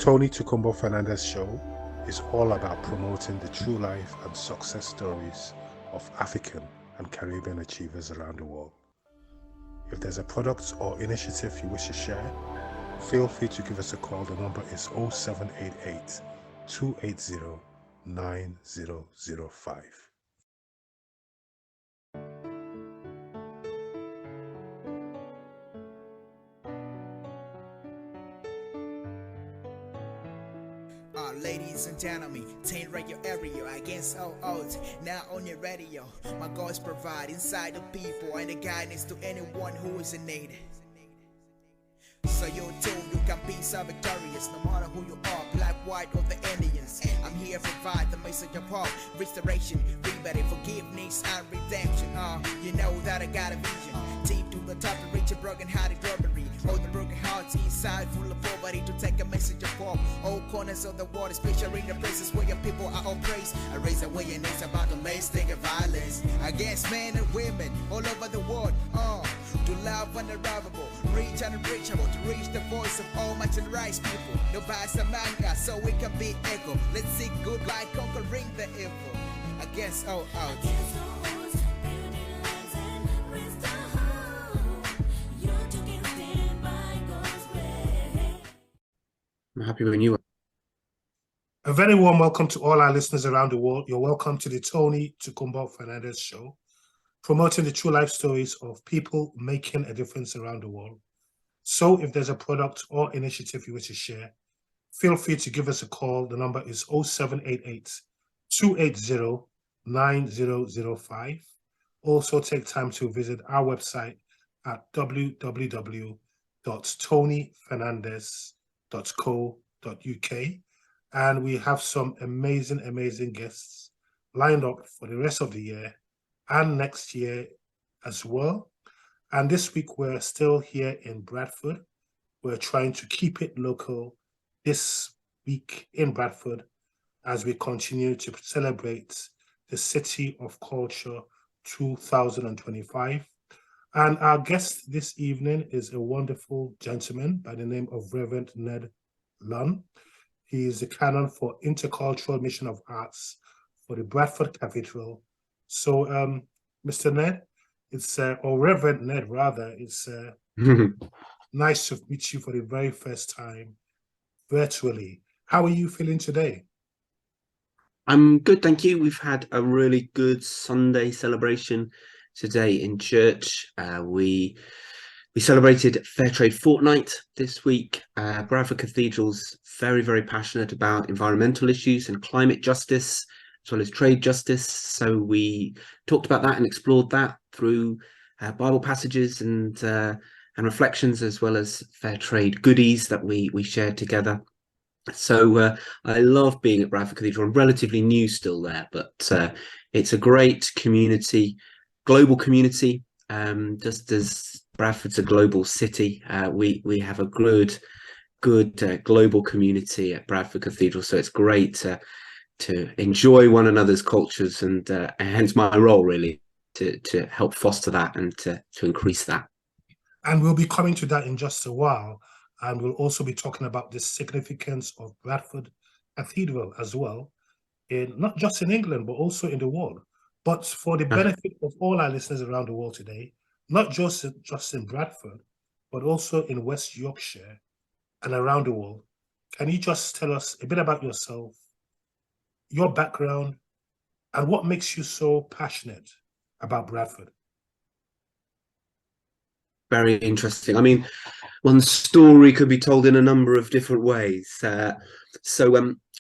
Tony Tukumbo Fernandez show is all about promoting the true life and success stories of African and Caribbean achievers around the world. If there's a product or initiative you wish to share, feel free to give us a call. The number is 0788 280 9005. Ladies and gentlemen, take radio area against all odds. Now on your radio, my God's provide inside the people and the guidance to anyone who is in need. So you too, you can be so victorious no matter who you are, black, white, or the Indians. I'm here to provide the message of hope, restoration, rebirth, forgiveness, and redemption. You know that I got a vision, deep to the top to reach a broken-hearted robbery. All the broken hearts inside, full of poverty, to take a message of hope. All corners of the world, especially in the places where your people are oppressed. I raise awareness about the lasting of violence against men and women all over the world. To love unlovable, reach and unreachable, to reach the voice of all marginalized people. No bias among us, so we can be equal. Let's seek good life, conquering the evil against all odds. I'm happy when you are. A very warm welcome to all our listeners around the world. You're welcome to the Tony Tukumbo Fernandez show, promoting the true life stories of people making a difference around the world. So if there's a product or initiative you wish to share, feel free to give us a call. The number is 0788 280 9005. Also take time to visit our website at www.tonyfernandez.co.uk, and we have some amazing guests lined up for the rest of the year and next year as well. And this week we're still here in Bradford. We're trying to keep it local this week in Bradford as we continue to celebrate the City of Culture 2025. And our guest this evening is a wonderful gentleman by the name of Reverend Ned Lunn. He is the Canon for Intercultural Mission of Arts for the Bradford Cathedral. So, Mr. Ned, or Reverend Ned rather, it's nice to meet you for the very first time virtually. How are you feeling today? I'm good, thank you. We've had a really good Sunday celebration today in church. We celebrated Fair Trade Fortnight this week. Bradford Cathedral's very passionate about environmental issues and climate justice, as well as trade justice. So we talked about that and explored that through Bible passages and reflections, as well as fair trade goodies that we shared together. So I love being at Bradford Cathedral. I'm relatively new still there, but it's a great community, global community. Just as Bradford's a global city, we have a good global community at Bradford Cathedral. So it's great to enjoy one another's cultures, and hence my role really to help foster that and to increase that. And we'll be coming to that in just a while. And we'll also be talking about the significance of Bradford Cathedral as well, not just in England, but also in the world. But for the benefit of all our listeners around the world today, not just in Bradford, but also in West Yorkshire and around the world, can you just tell us a bit about yourself, your background, and what makes you so passionate about Bradford? Very interesting. I mean, one story could be told in a number of different ways. Let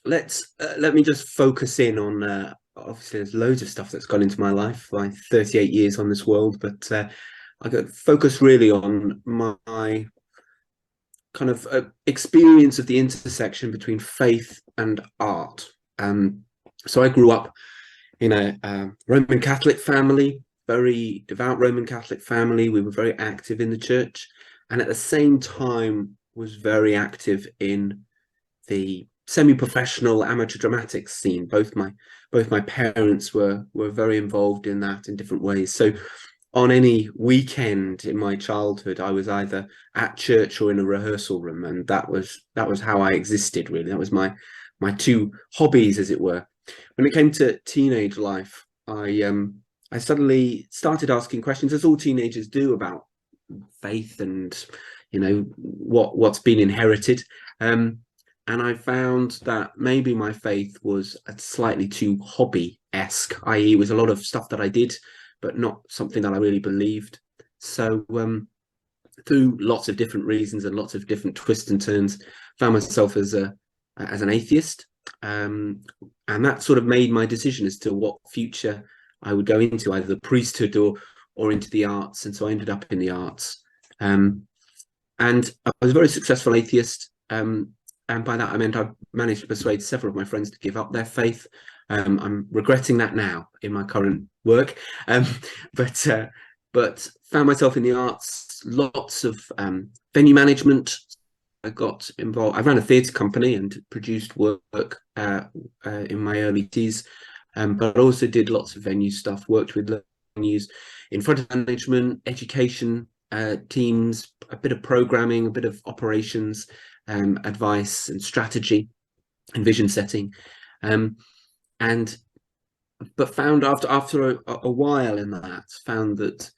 me just focus in on, obviously there's loads of stuff that's gone into my life, like 38 years on this world, but I got focus really on my kind of experience of the intersection between faith and art. So I grew up in a Roman Catholic family, very devout Roman Catholic family. We were very active in the church, and at the same time was very active in the semi-professional amateur dramatics scene. Both my parents were very involved in that in different ways. So on any weekend in my childhood, I was either at church or in a rehearsal room, and that was how I existed, really. That was my two hobbies, as it were. When it came to teenage life, I suddenly started asking questions, as all teenagers do, about faith and, you know, what's been inherited. And I found that maybe my faith was slightly too hobby-esque, i.e. it was a lot of stuff that I did, but not something that I really believed. So through lots of different reasons and lots of different twists and turns, found myself as an atheist. And that sort of made my decision as to what future I would go into, either the priesthood or into the arts. And so I ended up in the arts. And I was a very successful atheist. And by that, I meant I managed to persuade several of my friends to give up their faith. I'm regretting that now in my current work, but found myself in the arts, lots of venue management. I got involved. I ran a theatre company and produced work in my early teens, but I also did lots of venue stuff, worked with venues in front of management, education teams, a bit of programming, a bit of operations, advice and strategy and vision setting. But found after a while in that, found that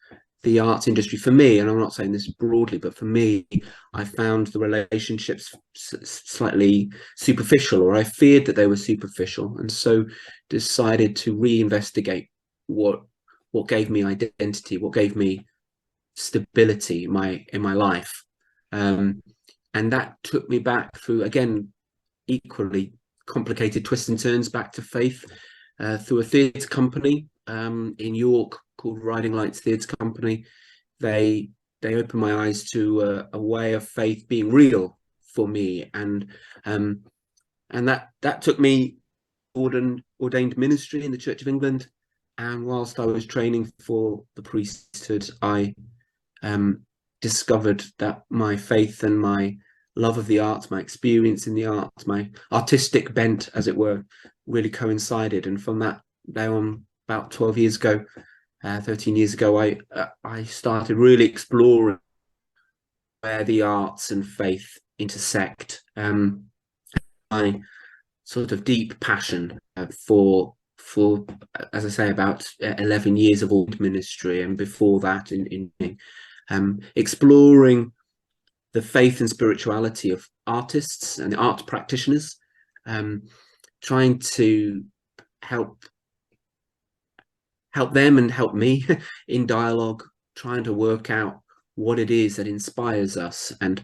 the arts industry, for me, and I'm not saying this broadly, but for me, I found the relationships slightly superficial, or I feared that they were superficial, and so decided to reinvestigate what gave me identity, what gave me stability in my life, and that took me back through, again, equally complicated twists and turns, back to faith, through a theatre company in York called Riding Lights Theatre Company. They opened my eyes to a way of faith being real for me, and that took me ordained ministry in the Church of England. And whilst I was training for the priesthood, I discovered that my faith and my love of the arts, my experience in the arts, my artistic bent, as it were, really coincided. And from that day on, about 12 years ago, 13 years ago, I started really exploring where the arts and faith intersect. My sort of deep passion for, as I say, about 11 years of ordained ministry, and before that in exploring the faith and spirituality of artists and art practitioners, trying to help them and help me in dialogue, trying to work out what it is that inspires us, and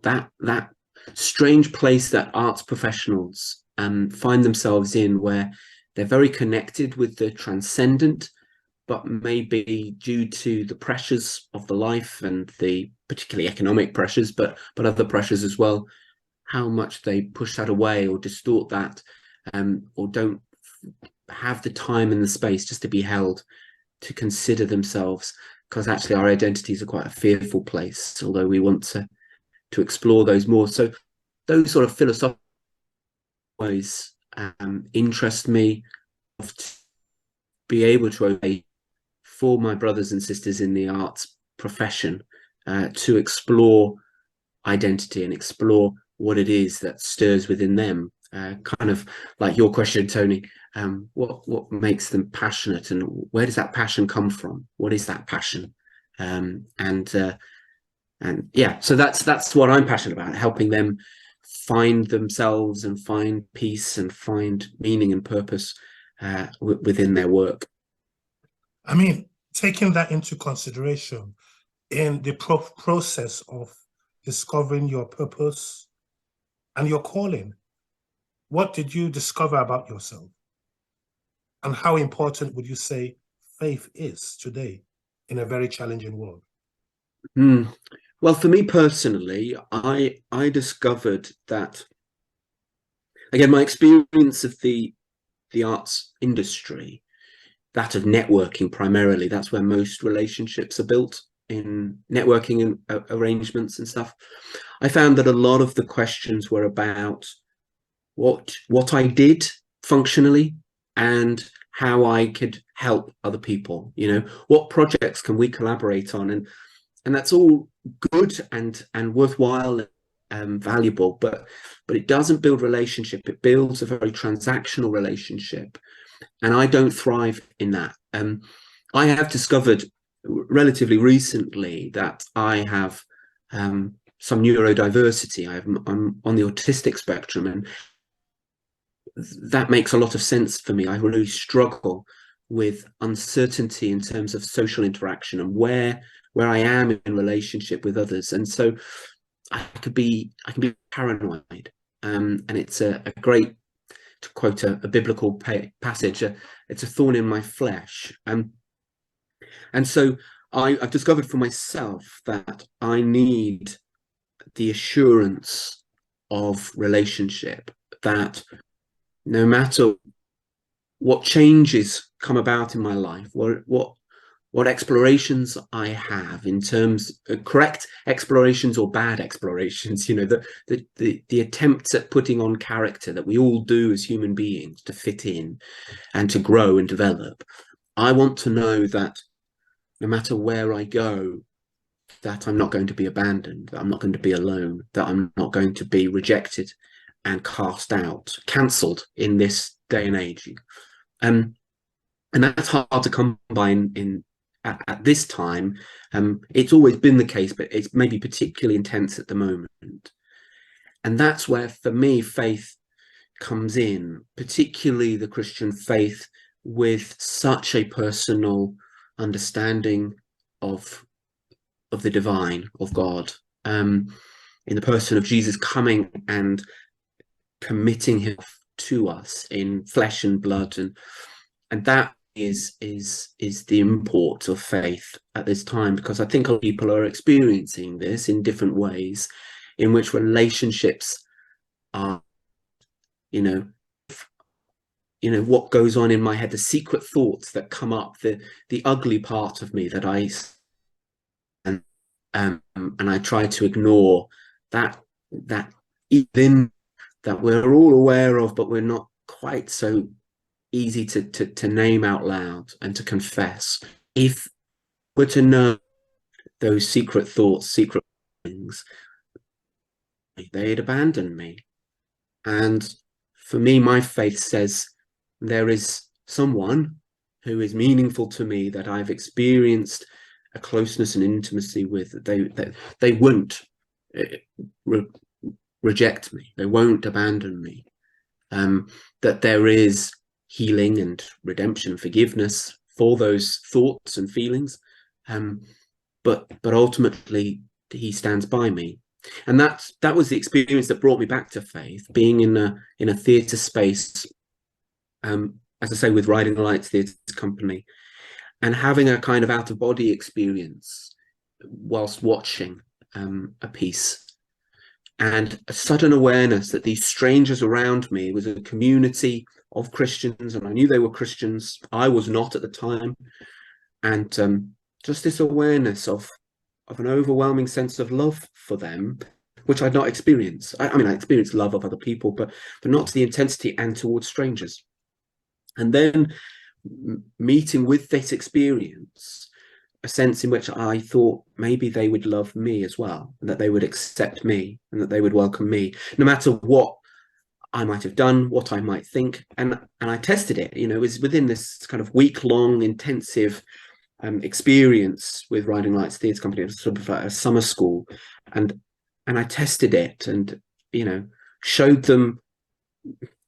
that strange place that arts professionals find themselves in, where they're very connected with the transcendent, but maybe due to the pressures of the life and the particularly economic pressures, but other pressures as well, how much they push that away or distort that, or don't have the time and the space just to be held, to consider themselves, because actually our identities are quite a fearful place, although we want to explore those more. So those sort of philosophical ways interest me, to be able to obey for my brothers and sisters in the arts profession, to explore identity and explore what it is that stirs within them, kind of like your question, Tony, what makes them passionate, and where does that passion come from? What is that passion? And yeah, so that's what I'm passionate about, helping them find themselves and find peace and find meaning and purpose within their work. I mean, taking that into consideration in the process of discovering your purpose and your calling, what did you discover about yourself? And how important would you say faith is today in a very challenging world? Well, for me personally, I discovered that, again, my experience of the arts industry, that of networking primarily, that's where most relationships are built, in networking and arrangements and stuff. I found that a lot of the questions were about what I did functionally and how I could help other people? What projects can we collaborate on? And that's all good and worthwhile, valuable, but it doesn't build relationship. It builds a very transactional relationship, and I don't thrive in that. I have discovered relatively recently that I have some neurodiversity. I'm on the autistic spectrum, and that makes a lot of sense for me. I really struggle with uncertainty in terms of social interaction and where I am in relationship with others, and so I can be paranoid. And it's a great, to quote a biblical passage, it's a thorn in my flesh. And so I've discovered for myself that I need the assurance of relationship, that no matter what changes come about in my life, what explorations I have in terms of correct explorations or bad explorations, the attempts at putting on character that we all do as human beings to fit in and to grow and develop. I want to know that no matter where I go, that I'm not going to be abandoned, that I'm not going to be alone, that I'm not going to be rejected and cast out, cancelled in this day and age. And that's hard to come by at this time. It's always been the case, but it's maybe particularly intense at the moment. And that's where, for me, faith comes in, particularly the Christian faith, with such a personal understanding of the divine, of God, in the person of Jesus coming and committing him to us in flesh and blood, and that is the import of faith at this time, because I think people are experiencing this in different ways, in which relationships are, what goes on in my head, the secret thoughts that come up, the ugly part of me that and I try to ignore, that even that we're all aware of, but we're not quite so easy to name out loud and to confess. If we're to know those secret thoughts, secret things, they'd abandon me. And for me, my faith says there is someone who is meaningful to me, that I've experienced a closeness and intimacy with, that they won't reject me, they won't abandon me, that there is healing and redemption, forgiveness for those thoughts and feelings, but ultimately he stands by me. And that was the experience that brought me back to faith, being in a theatre space, as I say, with Riding Lights Theatre Company, and having a kind of out-of-body experience whilst watching a piece, and a sudden awareness that these strangers around me was a community of Christians, and I knew they were Christians. I was not at the time. And just this awareness of an overwhelming sense of love for them, which I'd not experienced. I mean, I experienced love of other people, but not to the intensity and towards strangers. And then meeting with this experience, a sense in which I thought maybe they would love me as well, and that they would accept me, and that they would welcome me, no matter what I might have done, what I might think. And I tested it. It was within this kind of week-long intensive experience with Riding Lights Theatre Company. It was sort of like a summer school, and I tested it, and showed them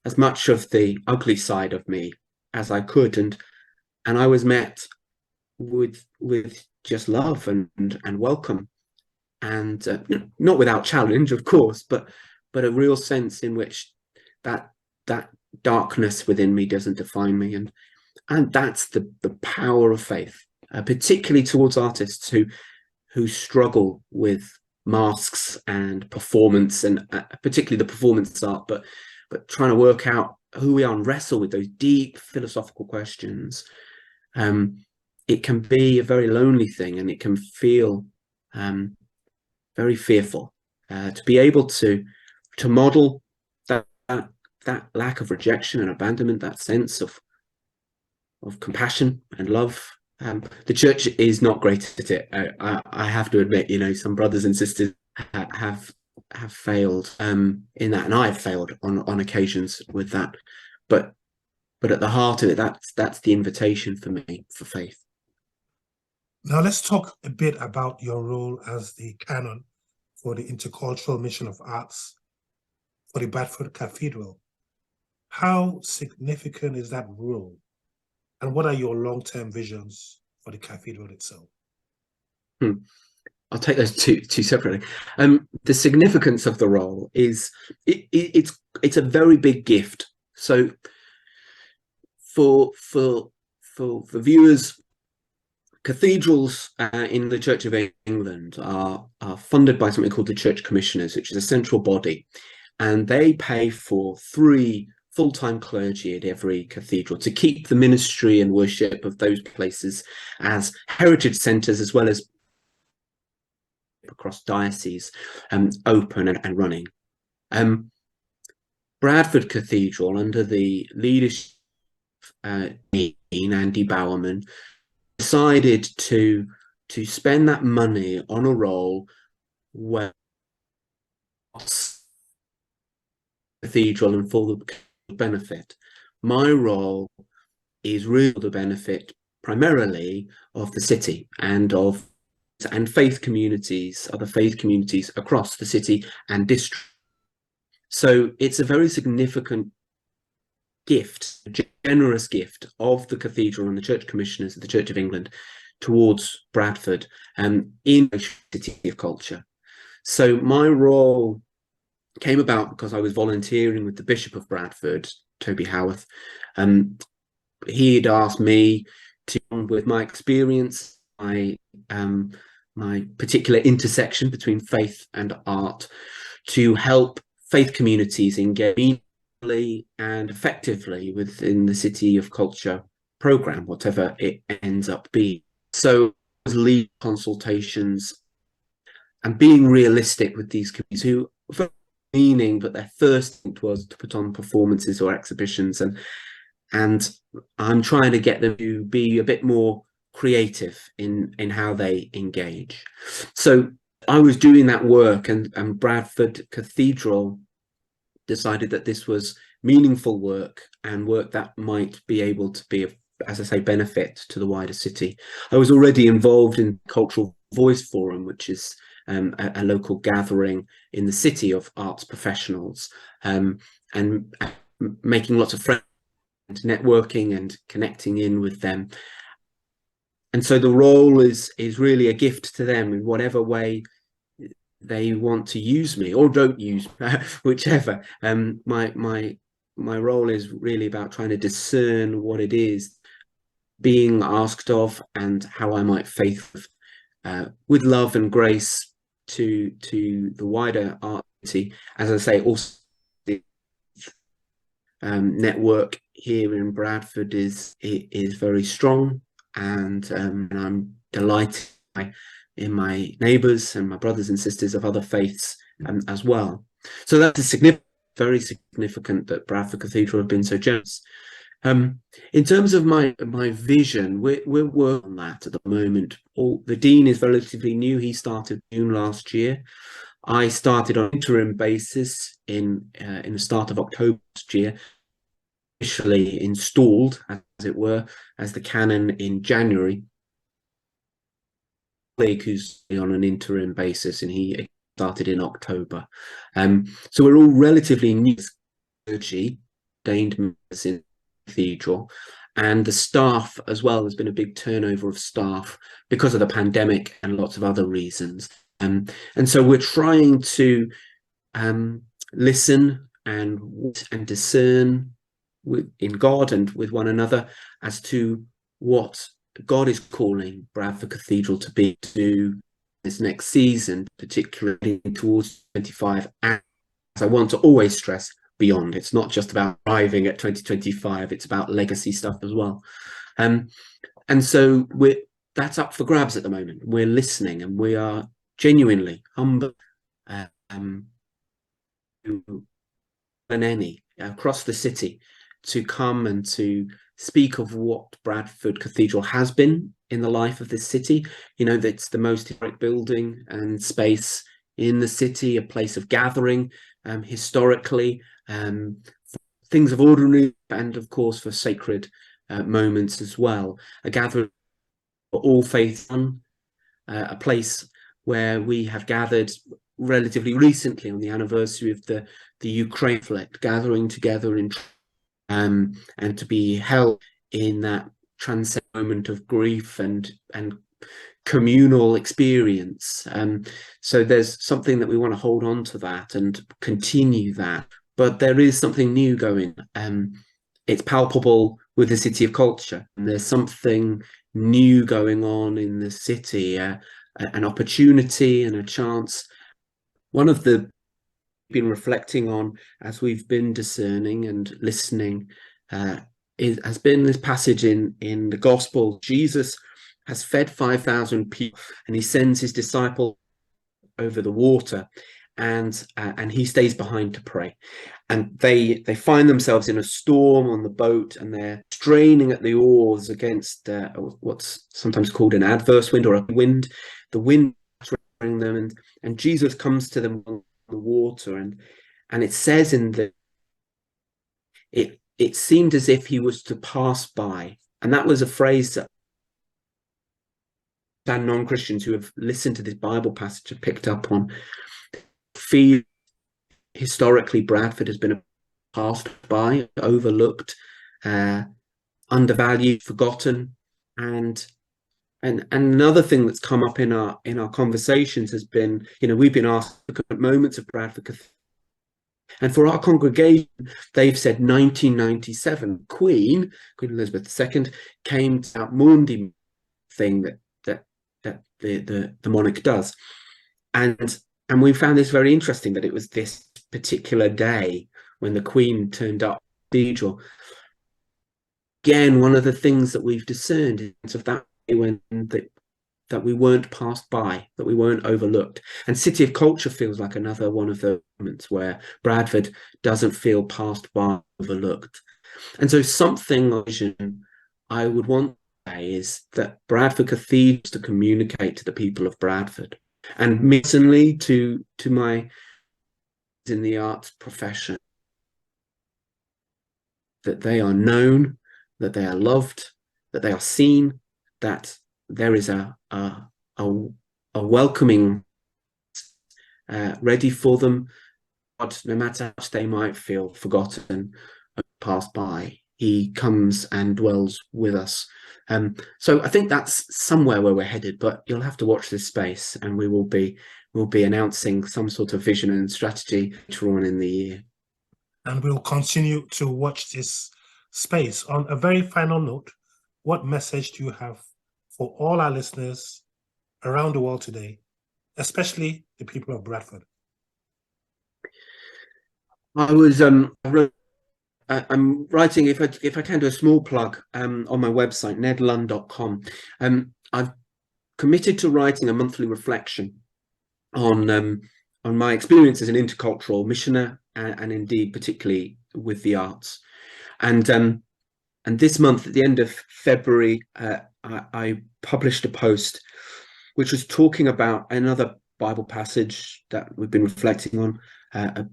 as much of the ugly side of me as I could, and I was met with just love and welcome, and not without challenge, of course, but a real sense in which that darkness within me doesn't define me, and that's the power of faith, particularly towards artists who struggle with masks and performance, and particularly the performance art, but trying to work out who we are and wrestle with those deep philosophical questions. It can be a very lonely thing, and it can feel very fearful, to be able to model that lack of rejection and abandonment, that sense of of compassion and love. The church is not great at it. I have to admit, you know, some brothers and sisters have failed in that, and I've failed on occasions with that. But at the heart of it, that's the invitation for me for faith. Now let's talk a bit about your role as the Canon for the Intercultural Mission of Arts for the Bradford Cathedral. How significant is that role? And what are your long-term visions for the cathedral itself? I'll take those two separately. The significance of the role is it's a very big gift. So for viewers, cathedrals in the Church of England are funded by something called the Church Commissioners, which is a central body, and they pay for 3 full-time clergy at every cathedral to keep the ministry and worship of those places as heritage centres, as well as across dioceses, open and running. Bradford Cathedral, under the leadership of Deacon Andy Bowerman, decided to spend that money on a role where cathedral and for the benefit. My role is really the benefit primarily of the city and faith communities, other faith communities across the city and district. So it's a very significant gift, a generous gift of the cathedral and the Church Commissioners of the Church of England towards Bradford in the city of culture. So my role came about because I was volunteering with the Bishop of Bradford, Toby Howarth. He had asked me to, with my experience, my particular intersection between faith and art, to help faith communities engage meaningfully and effectively within the City of Culture programme, whatever it ends up being. So lead consultations and being realistic with these communities who were meaning, but their first thing was to put on performances or exhibitions, and I'm trying to get them to be a bit more creative in how they engage. So I was doing that work, and Bradford Cathedral decided that this was meaningful work and work that might be able to be of, as I say, benefit to the wider city. I was already involved in Cultural Voice Forum, which is a local gathering in the city of arts professionals, and making lots of friends, networking and connecting in with them. And so the role is really a gift to them in whatever way they want to use me or don't use, whichever. My role is really about trying to discern what it is being asked of and how I might faith with love and grace to the wider art community. As I say, also the network here in Bradford is very strong, and I'm delighted in my neighbours and my brothers and sisters of other faiths as well. So that's very significant that Bradford Cathedral have been so generous. In terms of my vision, we're working on that at the moment. The Dean is relatively new. He started June last year. I started on an interim basis in the start of October last year, officially installed, as it were, as the Canon in January. Who's on an interim basis, and he started in October. So we're all relatively new clergy, ordained members in Cathedral, and the staff as well. There's been a big turnover of staff because of the pandemic and lots of other reasons, and so we're trying to listen and discern in God and with one another as to what God is calling Bradford Cathedral to be to this next season, particularly towards 25. And as I want to always stress, beyond. It's not just about arriving at 2025, it's about legacy stuff as well. And so that's up for grabs at the moment. We're listening, and we are genuinely humble than any across the city to come and to speak of what Bradford Cathedral has been in the life of this city. You know, that's the most historic building and space in the city, a place of gathering, historically, things of ordinary, and of course for sacred moments as well. A gathering for all faiths, a place where we have gathered relatively recently on the anniversary of the Ukraine conflict, gathering together in and to be held in that transcendent moment of grief and communal experience. So there's something that we want to hold on to that and continue that. But there is something new going. It's palpable with the City of Culture, and there's something new going on in the city, an opportunity and a chance. One of the been reflecting on as we've been discerning and listening has been this passage in the Gospel. Jesus has fed 5,000 people, and he sends his disciple over the water, and he stays behind to pray. And they find themselves in a storm on the boat, and they're straining at the oars against what's sometimes called an adverse wind, or a wind. The wind throwing them, and Jesus comes to them on the water, and it says in the it seemed as if he was to pass by, and that was a phrase that non-Christians who have listened to this Bible passage have picked up on. Feel historically Bradford has been passed by, overlooked, undervalued, forgotten, and another thing that's come up in our conversations has been, you know, we've been asked at moments of Bradford Cathedral, and for our congregation, they've said 1997, Queen Elizabeth II came to that Maundy thing that the monarch does, and we found this very interesting, that it was this particular day when the Queen turned up at the cathedral. Again, one of the things that we've discerned is of that when that we weren't passed by, that we weren't overlooked. And City of Culture feels like another one of the moments where Bradford doesn't feel passed by, overlooked. And so something I would want to say is that Bradford Cathedral is to communicate to the people of Bradford, and personally to my in the arts profession, that they are known, that they are loved, that they are seen, that there is a welcoming ready for them. But no matter how much they might feel forgotten or passed by, he comes and dwells with us. So I think that's somewhere where we're headed, but you'll have to watch this space, and we'll be announcing some sort of vision and strategy later on in the year. And we'll continue to watch this space. On a very final note, what message do you have for all our listeners around the world today, especially the people of Bradford? I'm writing, if I can do a small plug, on my website, nedlunn.com. I've committed to writing a monthly reflection on my experience as an intercultural missioner, and indeed particularly with the arts. And this month, at the end of February, I published a post which was talking about another Bible passage that we've been reflecting on, a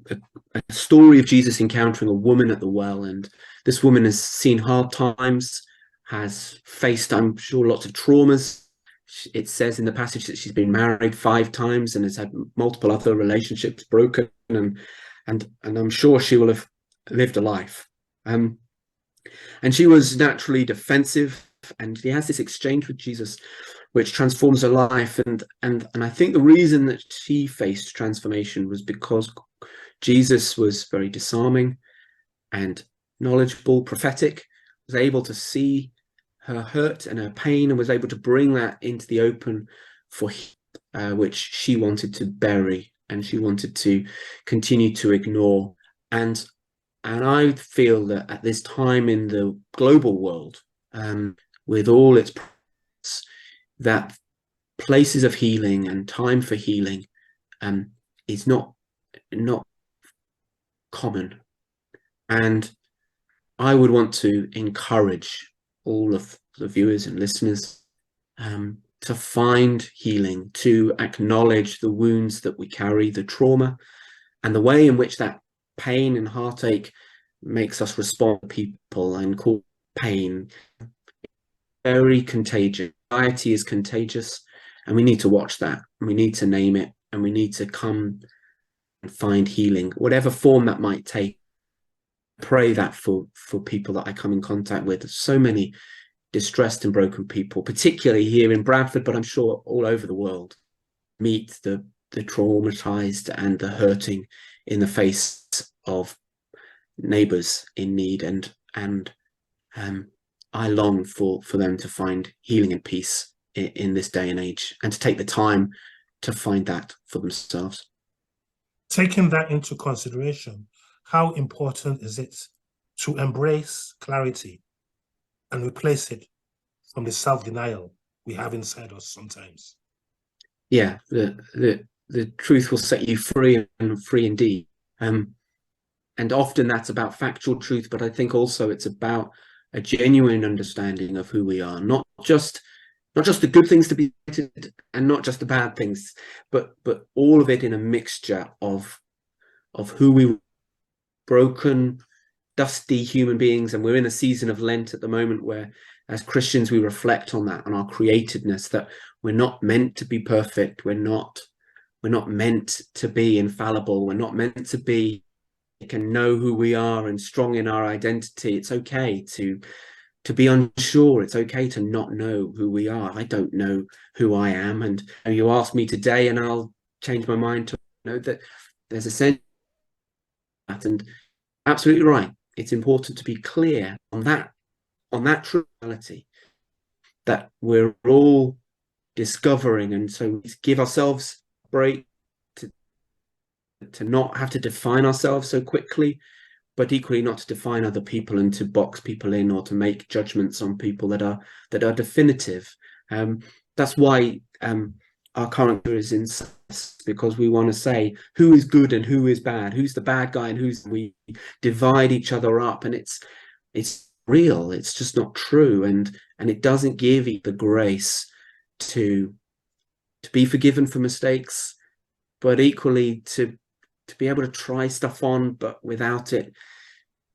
story of Jesus encountering a woman at the well. And this woman has seen hard times, has faced, I'm sure, lots of traumas. It says in the passage that she's been married 5 times and has had multiple other relationships broken, and I'm sure she will have lived a life. And she was naturally defensive, and she has this exchange with Jesus which transforms her life. And I think the reason that she faced transformation was because Jesus was very disarming and knowledgeable, prophetic, was able to see her hurt and her pain, and was able to bring that into the open for which she wanted to bury, and she wanted to continue to ignore. And I feel that at this time in the global world, with all its problems, that places of healing and time for healing is not common. And I would want to encourage all of the viewers and listeners to find healing, to acknowledge the wounds that we carry, the trauma, and the way in which that pain and heartache makes us respond to people and call pain very contagious. Anxiety is contagious, and we need to watch that. We need to name it, and we need to come and find healing, whatever form that might take. Pray that for people that I come in contact with. So many distressed and broken people, particularly here in Bradford, but I'm sure all over the world, meet the traumatized and the hurting in the face of neighbors in need, and I long for them to find healing and peace in this day and age, and to take the time to find that for themselves. Taking that into consideration, how important is it to embrace clarity and replace it from the self-denial we have inside us sometimes? Yeah, the truth will set you free, and free indeed. And often that's about factual truth, but I think also it's about a genuine understanding of who we are, not just the good things to be hated, and not just the bad things, but all of it in a mixture of who we were, broken, dusty human beings. And we're in a season of Lent at the moment where, as Christians, we reflect on that, on our createdness, that we're not meant to be perfect. We're not meant to be infallible. We're not meant to be, can know who we are and strong in our identity. It's okay to be unsure. It's okay to not know who we are. I don't know who I am, and you ask me today and I'll change my mind to know that there's a sense of that. And absolutely right, it's important to be clear on that reality that we're all discovering, and so we give ourselves a break to not have to define ourselves so quickly, but equally not to define other people and to box people in, or to make judgments on people that are definitive. That's why our current is in, because we want to say who is good and who is bad, who's the bad guy and who's, we divide each other up, and it's real, it's just not true, and it doesn't give you the grace to be forgiven for mistakes, but equally to be able to try stuff on, but without it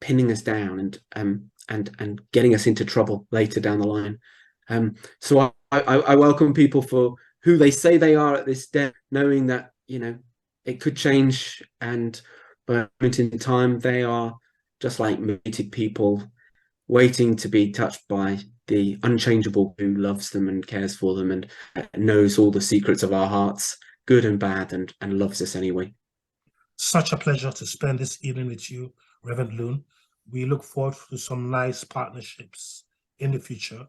pinning us down and getting us into trouble later down the line. So I welcome people for who they say they are at this day, knowing that, you know, it could change, and but in time they are just like mated people waiting to be touched by the unchangeable who loves them and cares for them and knows all the secrets of our hearts, good and bad, and loves us anyway. Such a pleasure to spend this evening with you, Reverend Lunn. We look forward to some nice partnerships in the future,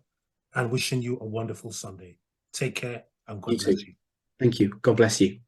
and wishing you a wonderful Sunday. Take care, and God bless you. Thank you. God bless you.